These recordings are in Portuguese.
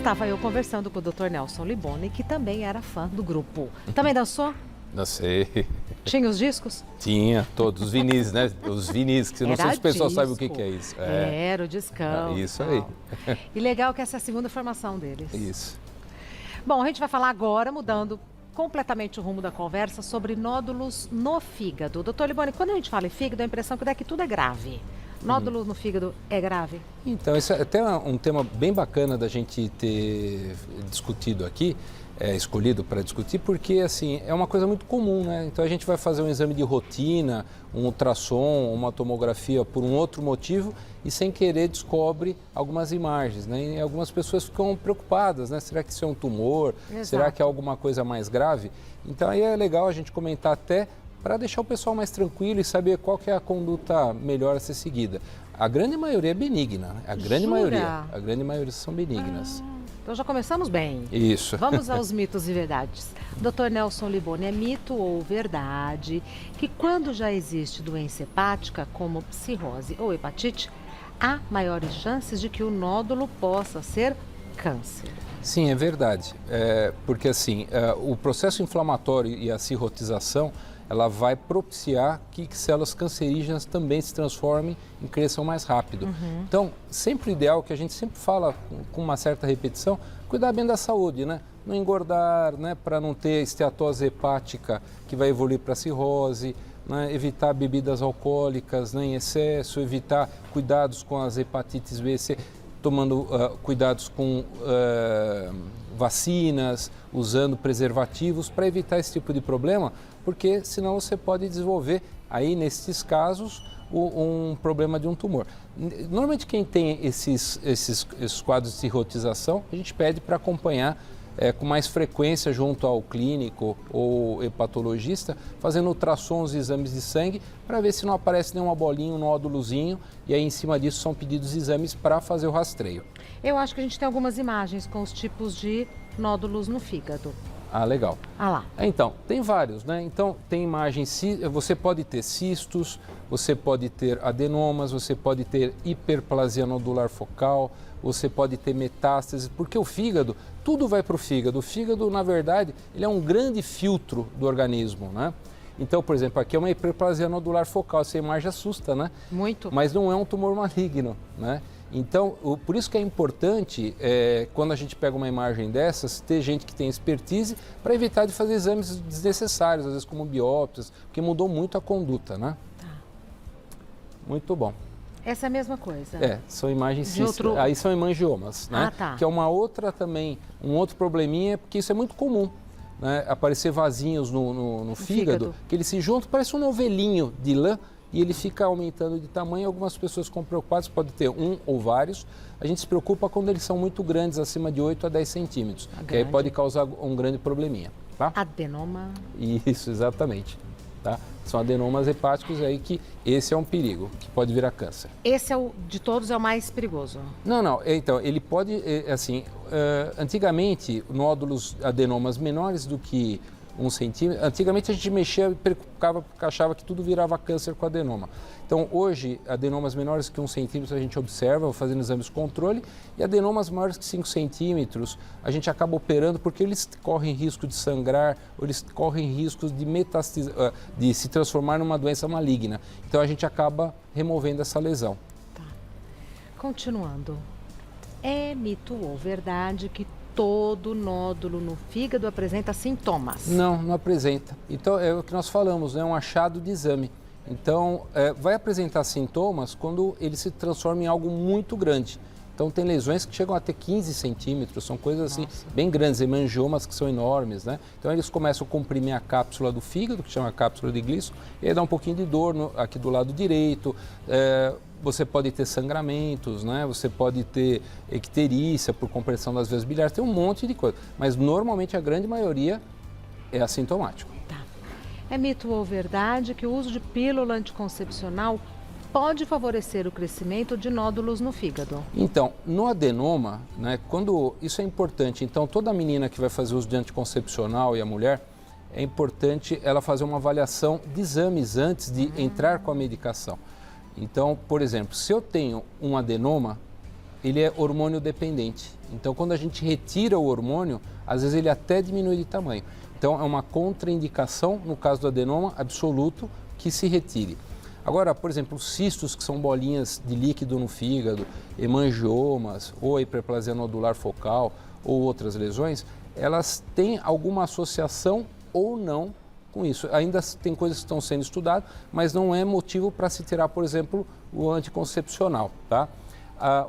Estava eu conversando com o Dr. Nelson Liboni, que também era fã do grupo. Também dançou? Dancei. Tinha os discos? Tinha, todos os vinis, né? Os vinis, que não sei se o pessoal disco. sabe o que é isso. Era o discão. Isso aí. E legal que essa é a segunda formação deles. Isso. Bom, a gente vai falar agora, mudando completamente o rumo da conversa, sobre nódulos no fígado. Doutor Liboni, quando a gente fala em fígado, a impressão que tudo é grave. Nódulo no fígado é grave? Então, esse é até um tema bem bacana da gente ter discutido aqui, escolhido para discutir, porque assim, é uma coisa muito comum, né? Então a gente vai fazer um exame de rotina, um ultrassom, uma tomografia por um outro motivo e sem querer descobre algumas imagens, né? E algumas pessoas ficam preocupadas, né? Será que isso é um tumor? Exato. Será que é alguma coisa mais grave? Então aí é legal a gente comentar até para deixar o pessoal mais tranquilo e saber qual que é a conduta melhor a ser seguida. A grande maioria é benigna, né? A grande maioria são benignas. Então já começamos bem. Isso. Vamos aos mitos e verdades. Dr. Nelson Liboni, é mito ou verdade que quando já existe doença hepática, como cirrose ou hepatite, há maiores chances de que o nódulo possa ser câncer? Sim, é verdade. Porque assim, o processo inflamatório e a cirrotização, ela vai propiciar que células cancerígenas também se transformem e cresçam mais rápido. Então, sempre o ideal, que a gente sempre fala com uma certa repetição, cuidar bem da saúde, né? Não engordar, né? Para não ter esteatose hepática que vai evoluir para cirrose, né? Evitar bebidas alcoólicas, né? Em excesso, evitar cuidados com as hepatites B e C, tomando cuidados com vacinas, usando preservativos para evitar esse tipo de problema, porque senão você pode desenvolver, aí nesses casos, um problema de um tumor. Normalmente quem tem esses quadros de cirrotização, a gente pede para acompanhar com mais frequência junto ao clínico ou hepatologista, fazendo ultrassons e exames de sangue para ver se não aparece nenhuma bolinha, um nódulozinho, e aí em cima disso são pedidos exames para fazer o rastreio. Eu acho que a gente tem algumas imagens com os tipos de nódulos no fígado. Ah, legal. Ah lá. Então, tem vários, né? Então, tem imagens, você pode ter cistos, você pode ter adenomas, você pode ter hiperplasia nodular focal, você pode ter metástases, porque o fígado, tudo vai para o fígado. O fígado, na verdade, ele é um grande filtro do organismo, né? Então, por exemplo, aqui é uma hiperplasia nodular focal, essa imagem assusta, né? Muito. Mas não é um tumor maligno, né? Então, por isso que é importante, quando a gente pega uma imagem dessas, ter gente que tem expertise para evitar de fazer exames desnecessários, às vezes como biópsias, porque mudou muito a conduta, né? Tá. Muito bom. Essa é a mesma coisa? São imagens de outro... Aí são hemangiomas, né? Ah, tá. Que é uma outra também, um outro probleminha, porque isso é muito comum, né? Aparecer vasinhos no fígado, que eles se juntam, parece um novelinho de lã, e ele fica aumentando de tamanho. Algumas pessoas ficam preocupadas, pode ter um ou vários. A gente se preocupa quando eles são muito grandes, acima de 8 a 10 centímetros, que aí pode causar um grande probleminha. Tá? Adenoma. Isso, exatamente. Tá? São adenomas hepáticos aí que esse é um perigo, que pode virar câncer. Esse de todos é o mais perigoso? Não. Então, ele pode, assim, antigamente, nódulos, adenomas menores do que 1 centímetro. Antigamente a gente mexia e preocupava porque achava que tudo virava câncer com adenoma. Então hoje, adenomas menores que 1 centímetro a gente observa, fazendo exames de controle, e adenomas maiores que 5 centímetros a gente acaba operando porque eles correm risco de sangrar, ou eles correm riscos de se transformar numa doença maligna. Então a gente acaba removendo essa lesão. Tá. Continuando, é mito ou verdade que todo nódulo no fígado apresenta sintomas? Não apresenta. Então, é o que nós falamos, é um achado de exame. Então, vai apresentar sintomas quando ele se transforma em algo muito grande. Então, tem lesões que chegam a ter 15 centímetros, são coisas assim, bem grandes, hemangiomas que são enormes, né? Então, eles começam a comprimir a cápsula do fígado, que chama cápsula de Gleason, e aí dá um pouquinho de dor aqui do lado direito. Você pode ter sangramentos, né? Você pode ter icterícia por compressão das veias biliares, tem um monte de coisa. Mas normalmente a grande maioria é assintomático. Tá. É mito ou verdade que o uso de pílula anticoncepcional pode favorecer o crescimento de nódulos no fígado? Então, no adenoma, né, isso é importante. Então, toda menina que vai fazer uso de anticoncepcional e a mulher, é importante ela fazer uma avaliação de exames antes de entrar com a medicação. Então, por exemplo, se eu tenho um adenoma, ele é hormônio dependente. Então, quando a gente retira o hormônio, às vezes ele até diminui de tamanho. Então, é uma contraindicação, no caso do adenoma absoluto, que se retire. Agora, por exemplo, os cistos, que são bolinhas de líquido no fígado, hemangiomas ou a hiperplasia nodular focal ou outras lesões, elas têm alguma associação ou não com isso. Ainda tem coisas que estão sendo estudadas, mas não é motivo para se tirar, por exemplo, o anticoncepcional, tá?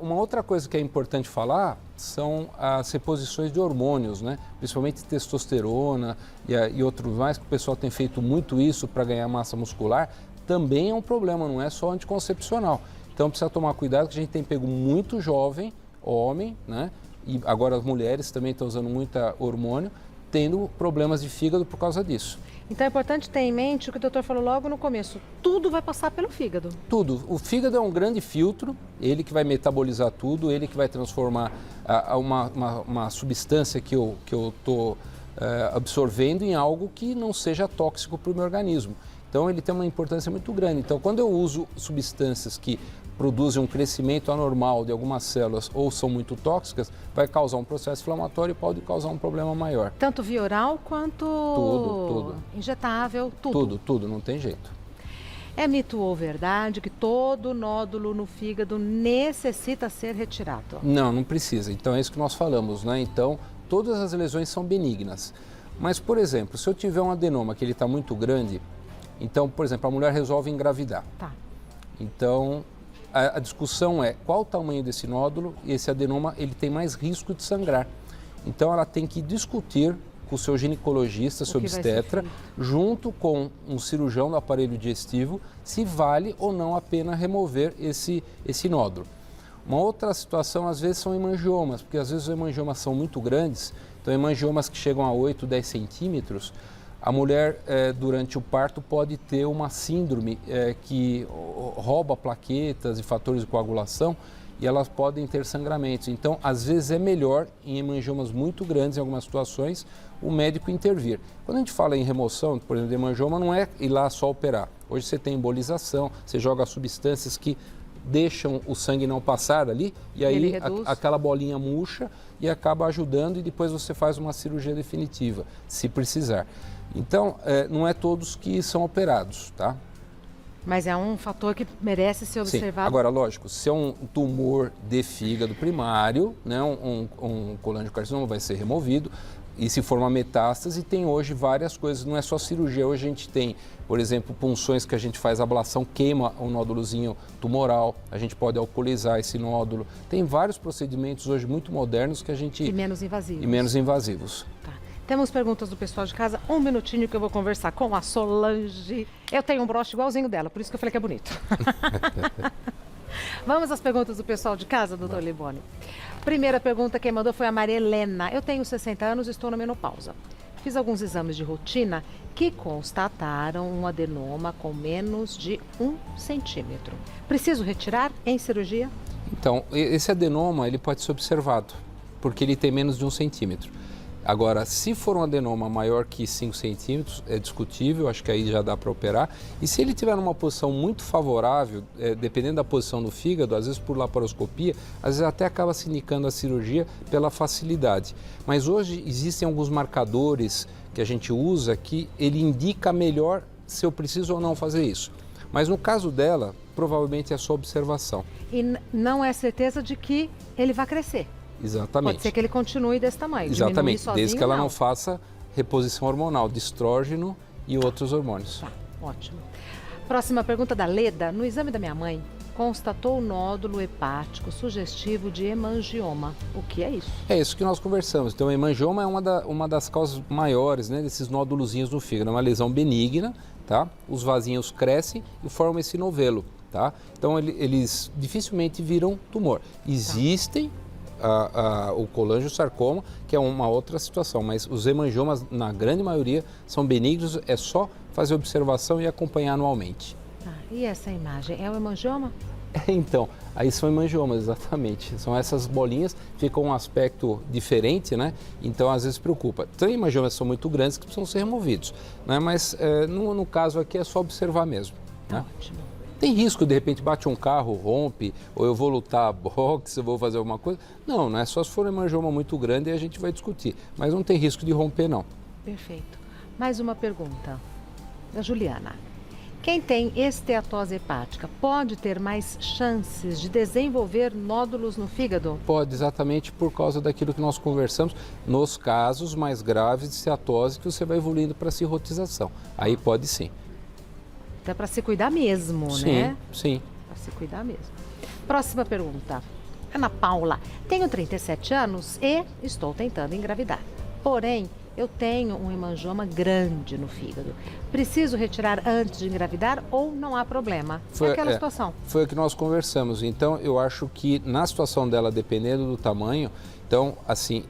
Uma outra coisa que é importante falar são as reposições de hormônios, né? Principalmente testosterona e outros mais, que o pessoal tem feito muito isso para ganhar massa muscular, também é um problema, não é só anticoncepcional. Então precisa tomar cuidado, que a gente tem pego muito jovem, homem, né? E agora as mulheres também estão usando muito hormônio, tendo problemas de fígado por causa disso. Então é importante ter em mente o que o doutor falou logo no começo, tudo vai passar pelo fígado. Tudo. O fígado é um grande filtro, ele que vai metabolizar tudo, ele que vai transformar uma substância que eu estou absorvendo em algo que não seja tóxico para o meu organismo. Então ele tem uma importância muito grande. Então quando eu uso substâncias que produzem um crescimento anormal de algumas células ou são muito tóxicas, vai causar um processo inflamatório e pode causar um problema maior. Tanto via oral quanto tudo. Injetável, tudo. Tudo, não tem jeito. É mito ou verdade que todo nódulo no fígado necessita ser retirado? Não precisa. Então é isso que nós falamos, né? Então todas as lesões são benignas. Mas, por exemplo, se eu tiver um adenoma que ele está muito grande, então, por exemplo, a mulher resolve engravidar. Tá. Então, a discussão é qual o tamanho desse nódulo e esse adenoma ele tem mais risco de sangrar. Então, ela tem que discutir com o seu ginecologista, seu obstetra, junto com um cirurgião do aparelho digestivo, se vale ou não a pena remover esse nódulo. Uma outra situação, às vezes, são hemangiomas, porque às vezes os hemangiomas são muito grandes, então hemangiomas que chegam a 8, 10 centímetros, a mulher, durante o parto, pode ter uma síndrome que rouba plaquetas e fatores de coagulação e elas podem ter sangramentos. Então, às vezes, é melhor, em hemangiomas muito grandes, em algumas situações, o médico intervir. Quando a gente fala em remoção, por exemplo, de hemangioma, não é ir lá só operar. Hoje você tem embolização, você joga substâncias que deixam o sangue não passar ali e aí aquela bolinha murcha e acaba ajudando e depois você faz uma cirurgia definitiva, se precisar. Então, não é todos que são operados, tá? Mas é um fator que merece ser observado. Sim. Agora, lógico, se é um tumor de fígado primário, né, um colangiocarcinoma vai ser removido. E se for uma metástase, tem hoje várias coisas, não é só cirurgia. Hoje a gente tem, por exemplo, punções que a gente faz ablação, queima um nódulozinho tumoral, a gente pode alcoolizar esse nódulo. Tem vários procedimentos hoje muito modernos que a gente... E menos invasivos. E menos invasivos. Tá. Temos perguntas do pessoal de casa. Um minutinho que eu vou conversar com a Solange. Eu tenho um broche igualzinho dela, por isso que eu falei que é bonito. Vamos às perguntas do pessoal de casa, doutor Liboni. Primeira pergunta quem mandou foi a Maria Helena. Eu tenho 60 anos e estou na menopausa. Fiz alguns exames de rotina que constataram um adenoma com menos de 1 centímetro. Preciso retirar em cirurgia? Então, esse adenoma ele pode ser observado, porque ele tem menos de 1 centímetro. Agora, se for um adenoma maior que 5 centímetros, é discutível, acho que aí já dá para operar. E se ele estiver numa posição muito favorável, dependendo da posição do fígado, às vezes por laparoscopia, às vezes até acaba se indicando a cirurgia pela facilidade. Mas hoje existem alguns marcadores que a gente usa que ele indica melhor se eu preciso ou não fazer isso. Mas no caso dela, provavelmente é só observação. E não é certeza de que ele vai crescer? Exatamente. Pode ser que ele continue desse tamanho. Exatamente, sozinho, desde que ela não faça reposição hormonal de estrógeno e outros hormônios. Tá, ótimo. Próxima pergunta da Leda. No exame da minha mãe, constatou nódulo hepático sugestivo de hemangioma. O que é isso? É isso que nós conversamos. Então, o hemangioma é uma das causas maiores, né, desses nódulozinhos no fígado. É uma lesão benigna, tá? Os vasinhos crescem e formam esse novelo, tá? Então, eles dificilmente viram tumor. Existem... o colangiosarcoma, que é uma outra situação, mas os hemangiomas, na grande maioria, são benignos, é só fazer observação e acompanhar anualmente. E essa imagem, é o hemangioma? Então, aí são hemangiomas, exatamente. São essas bolinhas, ficam um aspecto diferente, né? Então, às vezes preocupa. Tem hemangiomas que são muito grandes que precisam ser removidos, né? Mas no caso aqui é só observar mesmo. Né? Ótimo. Tem risco, de repente, bate um carro, rompe, ou eu vou lutar boxe, eu vou fazer alguma coisa? Não, não é só se for um hemangioma muito grande e a gente vai discutir. Mas não tem risco de romper, não. Perfeito. Mais uma pergunta da Juliana. Quem tem esteatose hepática pode ter mais chances de desenvolver nódulos no fígado? Pode, exatamente por causa daquilo que nós conversamos, nos casos mais graves de esteatose, que você vai evoluindo para cirrotização. Aí pode sim. Então é para se cuidar mesmo, né? Sim. Para se cuidar mesmo. Próxima pergunta. Ana Paula. Tenho 37 anos e estou tentando engravidar. Porém, eu tenho um hemangioma grande no fígado. Preciso retirar antes de engravidar ou não há problema? É aquela situação. Foi o que nós conversamos. Então, eu acho que na situação dela, dependendo do tamanho, então, assim,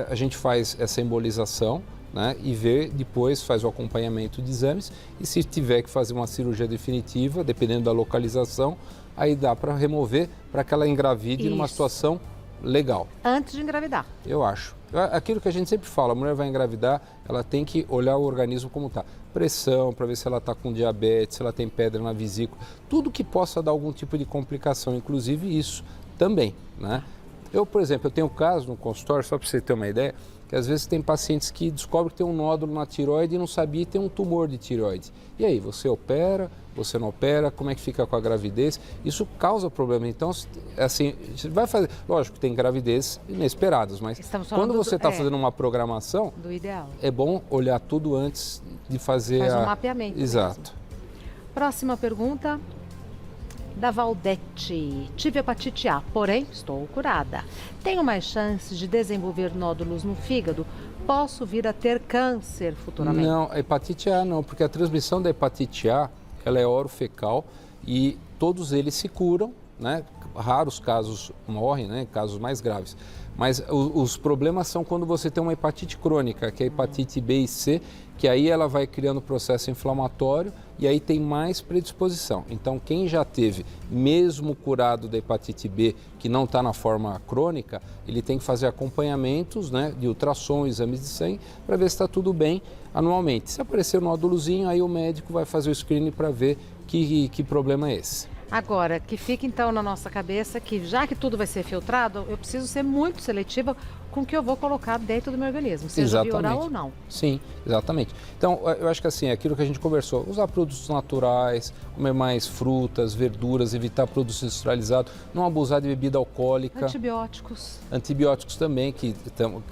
a gente faz essa embolização, né, e vê, depois faz o acompanhamento de exames e se tiver que fazer uma cirurgia definitiva, dependendo da localização, aí dá para remover para que ela engravide numa situação legal. Antes de engravidar. Eu acho. Aquilo que a gente sempre fala, a mulher vai engravidar, ela tem que olhar o organismo como está. Pressão, para ver se ela está com diabetes, se ela tem pedra na vesícula, tudo que possa dar algum tipo de complicação, inclusive isso também, né? Eu, por exemplo, eu tenho um caso no consultório, só para você ter uma ideia, que às vezes tem pacientes que descobrem que tem um nódulo na tireoide e não sabia e tem um tumor de tireoide. E aí, você opera, você não opera, como é que fica com a gravidez? Isso causa problema. Então, assim, você vai fazer... Lógico que tem gravidez inesperadas, mas quando você está fazendo uma programação... Do ideal. É bom olhar tudo antes de fazer Faz um mapeamento. Exato. Mesmo. Próxima pergunta... da Valdete. Tive hepatite A, porém estou curada. Tenho mais chances de desenvolver nódulos no fígado? Posso vir a ter câncer futuramente? Não, a hepatite A não, porque a transmissão da hepatite A, ela é orofecal e todos eles se curam, né? Raros casos morrem, né? Casos mais graves. Mas os problemas são quando você tem uma hepatite crônica, que é a hepatite B e C, que aí ela vai criando processo inflamatório e aí tem mais predisposição. Então, quem já teve, mesmo curado da hepatite B, que não está na forma crônica, ele tem que fazer acompanhamentos, né, de ultrassom, exames de sangue, para ver se está tudo bem anualmente. Se aparecer um nódulozinho, aí o médico vai fazer o screening para ver que problema é esse. Agora, que fique então na nossa cabeça que já que tudo vai ser filtrado, eu preciso ser muito seletiva com o que eu vou colocar dentro do meu organismo, seja via oral ou não. Sim, exatamente. Então, eu acho que assim, aquilo que a gente conversou, usar produtos naturais, comer mais frutas, verduras, evitar produtos industrializados, não abusar de bebida alcoólica. Antibióticos. Antibióticos também, que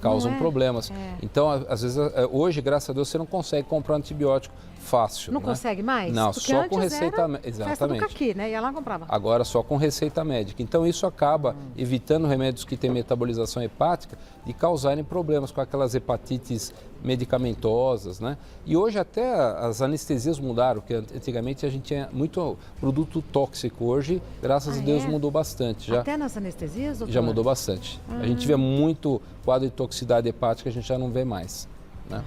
causam problemas. Então, às vezes, hoje, graças a Deus, você não consegue comprar antibiótico fácil. Não consegue mais? Não, porque só com receita médica. Exatamente. Festa do caqui, né? Ia lá e comprava. Agora só com receita médica. Então isso acaba evitando remédios que têm metabolização hepática de causarem problemas com aquelas hepatites medicamentosas, né? E hoje até as anestesias mudaram, porque antigamente a gente tinha muito produto tóxico. Hoje, graças a Deus, mudou bastante. Já, até nas anestesias, doutor? Já mudou bastante. A gente vê muito quadro de toxicidade hepática, a gente já não vê mais, né?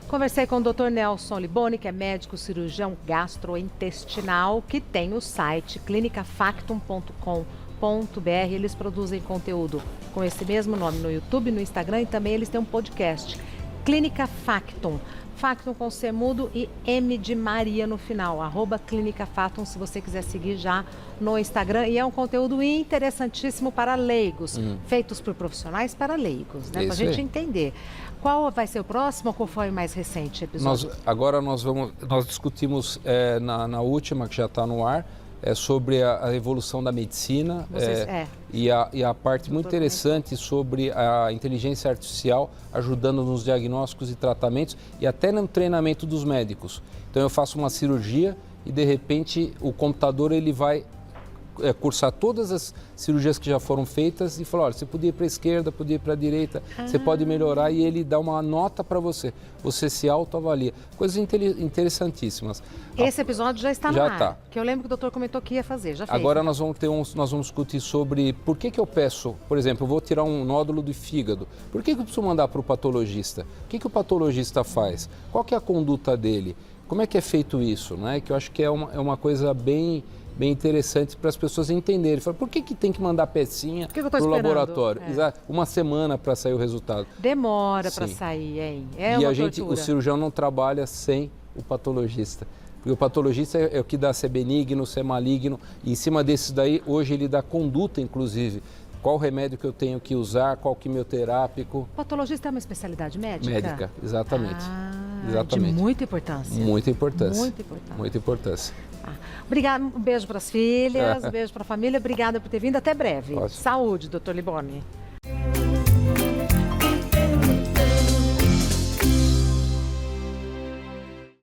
Conversei com o Dr. Nelson Liboni, que é médico cirurgião gastrointestinal, que tem o site clinicafactum.com.br. Eles produzem conteúdo com esse mesmo nome no YouTube, no Instagram e também eles têm um podcast, Clínica Factum. Factum com C mudo e M de Maria no final, @Clínica Factum, se você quiser seguir já no Instagram. E é um conteúdo interessantíssimo para leigos, feitos por profissionais para leigos, né? Para a gente entender. Qual vai ser o próximo ou qual foi o mais recente episódio? Agora nós discutimos na última, que já está no ar, sobre a evolução da medicina e a parte muito interessante sobre a inteligência artificial ajudando nos diagnósticos e tratamentos e até no treinamento dos médicos. Então eu faço uma cirurgia e de repente o computador ele vai cursar todas as cirurgias que já foram feitas e falar, olha, você podia ir para a esquerda, podia ir para a direita, você pode melhorar e ele dá uma nota para você. Você se autoavalia. Coisas interessantíssimas. Esse episódio já está no ar, tá. Que eu lembro que o doutor comentou que ia fazer, já fez. Agora nós vamos discutir sobre por que eu peço, por exemplo, eu vou tirar um nódulo do fígado. Por que eu preciso mandar para o patologista? O que o patologista faz? Qual que é a conduta dele? Como é que é feito isso? Né? Que eu acho que é uma coisa bem interessante para as pessoas entenderem. Fala, por que tem que mandar pecinha para o laboratório? Uma semana para sair o resultado. Demora para sair, hein? O cirurgião não trabalha sem o patologista. Porque o patologista é o que dá se é benigno, se é maligno, e em cima desses daí, hoje ele dá conduta, inclusive. Qual remédio que eu tenho que usar, qual quimioterápico. O patologista é uma especialidade médica? Médica, exatamente. De muita importância. Muita importância. Muita importância. Muita importância. Obrigada, um beijo para as filhas, um beijo para a família. Obrigada por ter vindo. Até breve. Ótimo. Saúde, doutor Liboni.